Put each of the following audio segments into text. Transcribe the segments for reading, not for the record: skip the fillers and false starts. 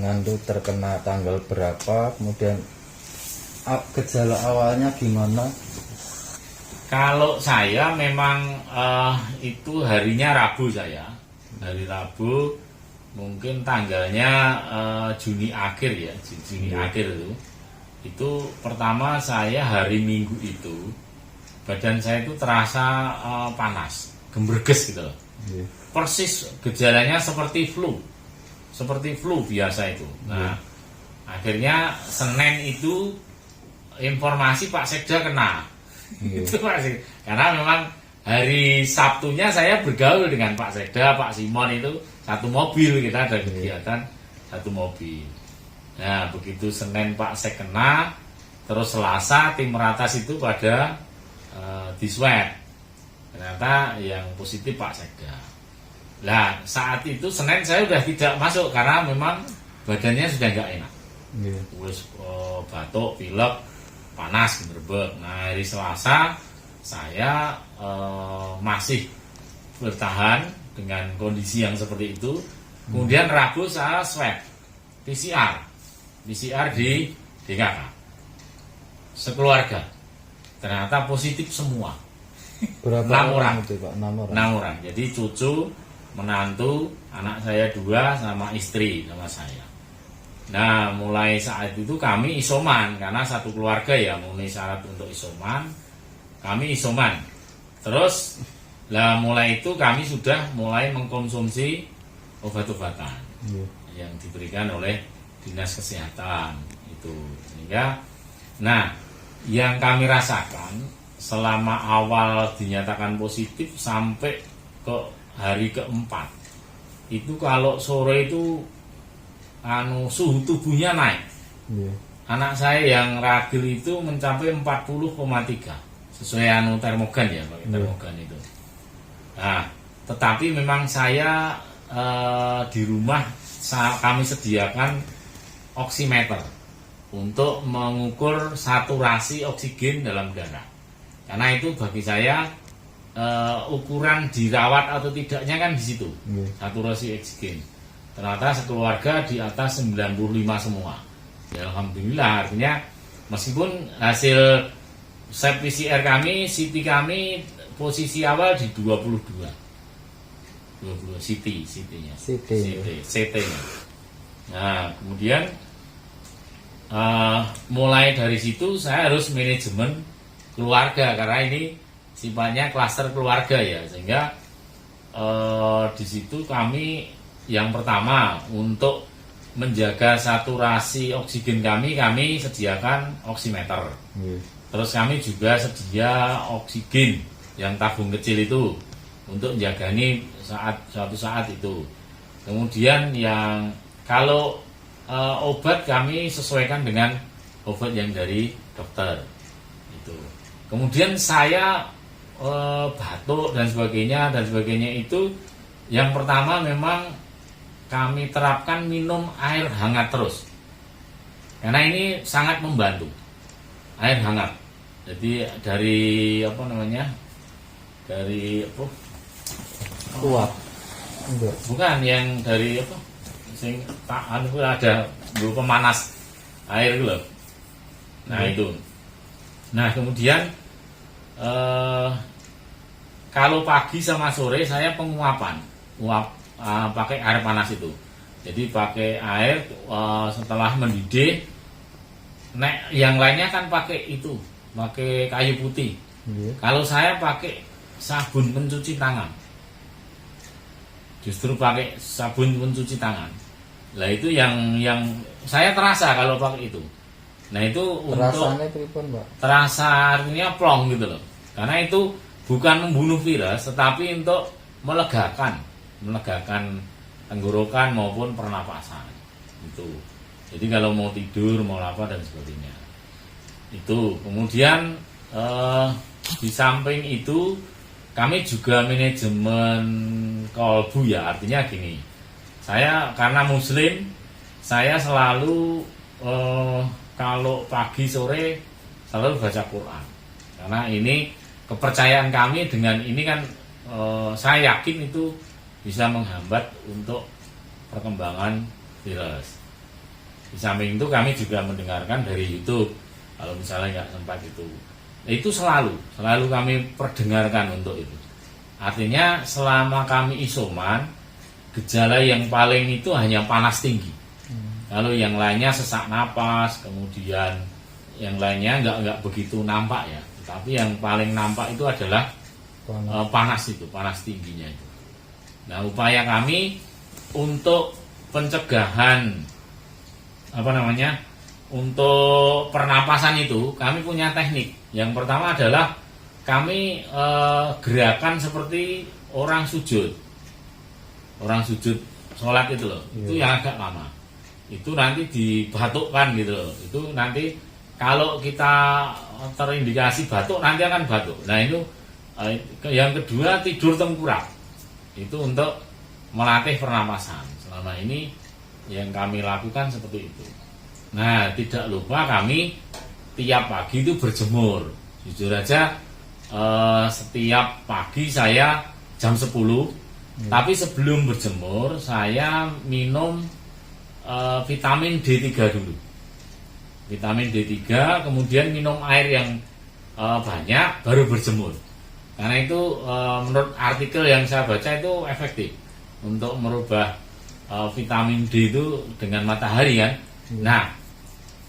jenengan tuh terkena tanggal berapa, kemudian gejala awalnya gimana? Kalau saya memang itu harinya Rabu saya. Hari Rabu mungkin tanggalnya Juni akhir ya, Juni akhir itu. Itu pertama saya hari Minggu itu badan saya itu terasa panas, gemberges gitu loh. Persis gejalanya seperti flu biasa itu. Nah, akhirnya Senin itu informasi Pak Sekda kena. Itu Pak Sekda. Karena memang hari Sabtunya saya bergaul dengan Pak Sekda, Pak Simon itu satu mobil, kita ada kegiatan satu mobil. Nah, begitu Senin Pak Sek kena, terus Selasa tim Meratas itu pada di swab. Ternyata yang positif Pak Sekda. Nah, saat itu Senin saya sudah tidak masuk karena memang badannya sudah nggak enak. Terus batuk, pilek, panas, gemerbek. Nah, hari Selasa saya masih bertahan dengan kondisi yang seperti itu. Kemudian Rabu saya swab PCR di DKK sekeluarga, ternyata positif semua. Berapa 6 orang itu Pak? 6 orang. 6 orang. Jadi cucu, menantu, anak saya 2 sama istri sama saya. Nah, mulai saat itu kami isoman karena satu keluarga ya memenuhi syarat untuk isoman. Kami isoman. Terus lah mulai itu kami sudah mulai mengkonsumsi obat-obatan yang diberikan oleh Dinas Kesehatan itu. Sehingga nah, yang kami rasakan selama awal dinyatakan positif sampai ke hari keempat itu kalau sore itu suhu tubuhnya naik. Anak saya yang ragil itu mencapai 40,3 sesuai termogan ya, pakai termogan itu. Nah, tetapi memang saya di rumah kami sediakan oximeter untuk mengukur saturasi oksigen dalam darah. Karena itu bagi saya ukuran dirawat atau tidaknya kan di situ. Saturasi oksigen. Ternyata sekeluarga di atas 95 semua. Ya, alhamdulillah, artinya meskipun hasil swab PCR kami, CT kami posisi awal di 22 CT-nya. Nah, kemudian mulai dari situ saya harus manajemen keluarga karena ini sifatnya klaster keluarga ya, sehingga di situ kami yang pertama untuk menjaga saturasi oksigen kami sediakan oximeter. Terus kami juga sedia oksigen yang tabung kecil itu untuk menjagani suatu saat itu. Kemudian yang kalau obat kami sesuaikan dengan obat yang dari dokter itu. Kemudian saya batuk dan sebagainya itu yang pertama memang kami terapkan minum air hangat terus. Karena ini sangat membantu. Air hangat. Jadi dari Dari Kuat. Enggak. Bukan yang dari sing ada pemanas air gitu loh. Nah, itu. Nah, kemudian kalau pagi sama sore saya penguapan, pakai air panas itu. Jadi pakai air setelah mendidih. Yang lainnya kan pakai kayu putih. Kalau saya pakai sabun pencuci tangan. Justru pakai sabun pencuci tangan. Lah itu yang saya terasa kalau pakai itu. Nah, itu Rasanya pripun, Pak? Terasa artinya plong gitu loh. Karena itu bukan membunuh virus, tetapi untuk melegakan tenggorokan maupun pernapasan. Itu. Jadi kalau mau tidur, mau apa dan sebagainya. Itu. Kemudian di samping itu kami juga manajemen kolbu ya, artinya gini. Saya karena muslim, saya selalu kalau pagi sore selalu baca Quran. Karena ini kepercayaan kami dengan ini kan saya yakin itu bisa menghambat untuk perkembangan virus. Di samping itu kami juga mendengarkan dari YouTube kalau misalnya nggak sempat itu. Itu selalu kami perdengarkan untuk itu. Artinya selama kami isoman, gejala yang paling itu hanya panas tinggi. Kalau yang lainnya sesak napas, kemudian yang lainnya nggak begitu nampak ya. Tapi yang paling nampak itu adalah panas tingginya itu. Nah, upaya kami untuk pencegahan untuk pernapasan itu kami punya teknik. Yang pertama adalah kami gerakan seperti orang sujud sholat itu loh. Itu yang agak lama. Itu nanti dibatukkan gitu loh. Itu nanti kalau kita terindikasi batuk nanti akan batuk. Nah itu yang kedua tidur tengkurap. Itu untuk melatih pernapasan. Selama ini yang kami lakukan seperti itu. Nah tidak lupa kami tiap pagi itu berjemur. Jujur aja setiap pagi saya jam 10. Tapi sebelum berjemur saya minum vitamin D3 dulu. Vitamin D3, kemudian minum air yang banyak, baru berjemur. Karena itu menurut artikel yang saya baca itu efektif untuk merubah vitamin D itu dengan matahari kan. Nah,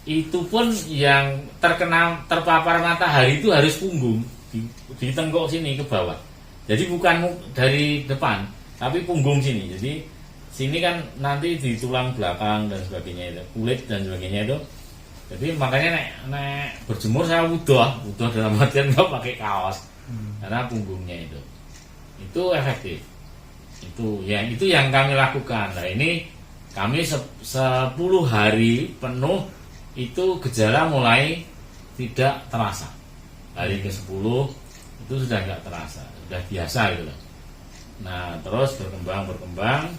itu pun yang terpapar matahari itu harus punggung, di tengkuk sini ke bawah. Jadi bukan dari depan, tapi punggung sini. Jadi sini kan nanti di tulang belakang dan sebagainya itu, kulit dan sebagainya itu. Jadi makanya nek berjemur saya wuduh dalam artian nggak pakai kaos karena punggungnya itu efektif. Itu yang kami lakukan. Nah ini kami 10 hari penuh itu gejala mulai tidak terasa. Hari ke-10 itu sudah nggak terasa, sudah biasa gitu loh. Nah terus berkembang.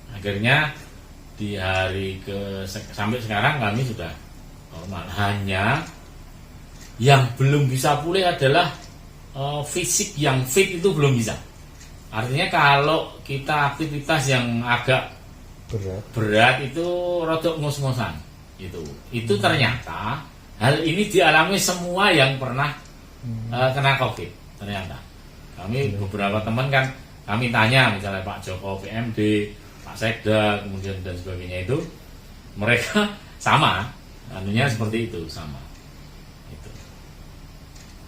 Akhirnya di hari sampai sekarang kami sudah normal. Hanya yang belum bisa pulih adalah fisik yang fit itu belum bisa. Artinya kalau kita aktivitas yang agak berat itu rodok ngos-ngosan. Itu ternyata hal ini dialami semua yang pernah kena COVID. Ternyata kami beberapa teman kan kami tanya misalnya Pak Joko PMD, Pak Sekda, kemudian dan sebagainya itu, mereka sama, anunya seperti itu sama.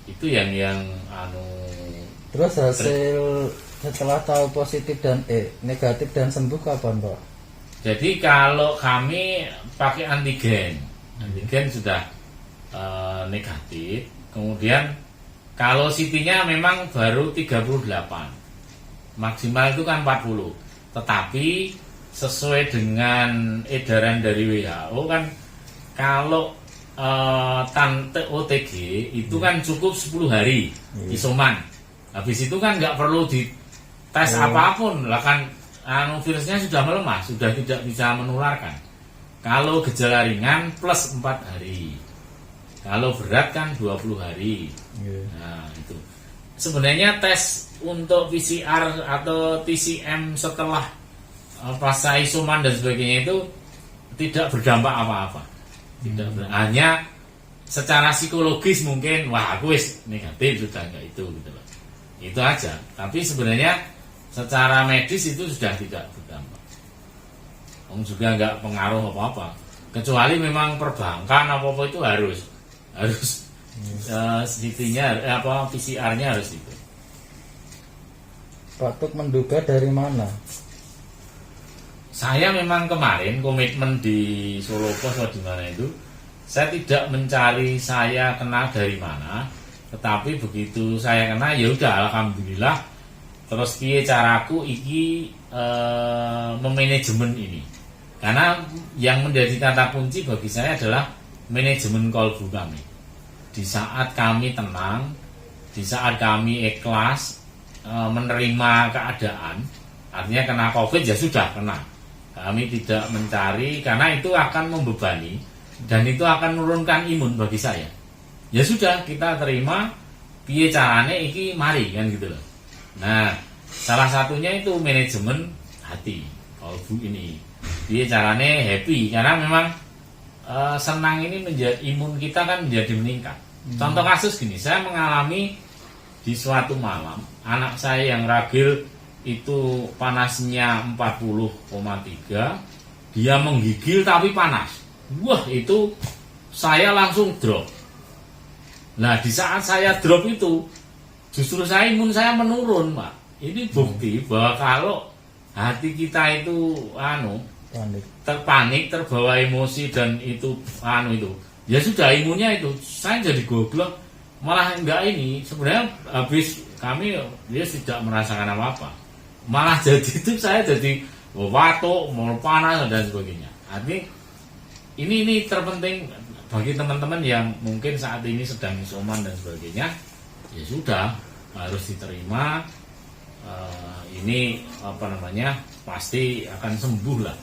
Itu yang Terus hasil setelah tahu positif dan negatif dan sembuh kapan, Pak? Jadi kalau kami pakai antigen sudah negatif, kemudian kalau CT-nya memang baru 38, maksimal itu kan 40. Tetapi sesuai dengan edaran dari WHO kan kalau OTG itu kan cukup 10 hari isoman. Habis itu kan nggak perlu dites apapun lah kan, virusnya sudah melemah, sudah tidak bisa menularkan. Kalau gejala ringan plus 4 hari, kalau berat kan 20 hari. Nah itu sebenarnya tes untuk PCR atau TCM setelah pasca isoman dan sebagainya itu tidak berdampak apa-apa. Hanya secara psikologis mungkin wah aku wis negatif sudah enggak itu gitu loh. Itu aja. Tapi sebenarnya secara medis itu sudah tidak berdampak. Juga enggak pengaruh apa-apa. Kecuali memang perbankan apa-apa itu harus CT-nya PCR-nya harus itu. Pak Tuk menduga dari mana? Saya memang kemarin komitmen di Solo Pos atau di mana itu, saya tidak mencari saya kena dari mana, tetapi begitu saya kena ya udah alhamdulillah. Terus piye caraku iki memanajemen ini. Karena yang menjadi kata kunci bagi saya adalah manajemen kolbu kami. Di saat kami tenang, di saat kami ikhlas menerima keadaan, artinya kena COVID ya sudah kena. Kami tidak mencari karena itu akan membebani dan itu akan menurunkan imun bagi saya. Ya sudah kita terima, piye carane iki mari kan gitu loh. Nah, salah satunya itu manajemen hati, kolbu ini. dia carane happy karena memang senang ini menjadi imun kita kan menjadi meningkat. Contoh kasus gini, saya mengalami di suatu malam anak saya yang ragil itu panasnya 40,3, dia menggigil tapi panas. Wah, itu saya langsung drop. Nah, di saat saya drop itu justru imun saya menurun, Pak. Ini bukti bahwa kalau hati kita itu terpanik, terbawa emosi dan itu ya sudah imunnya itu saya jadi goblok, malah enggak ini sebenarnya habis kami dia tidak merasakan apa-apa, malah jadi itu saya jadi watuk, mau panas dan sebagainya. Artinya ini terpenting bagi teman-teman yang mungkin saat ini sedang isoman dan sebagainya, ya sudah harus diterima. Ini pasti akan sembuh lah.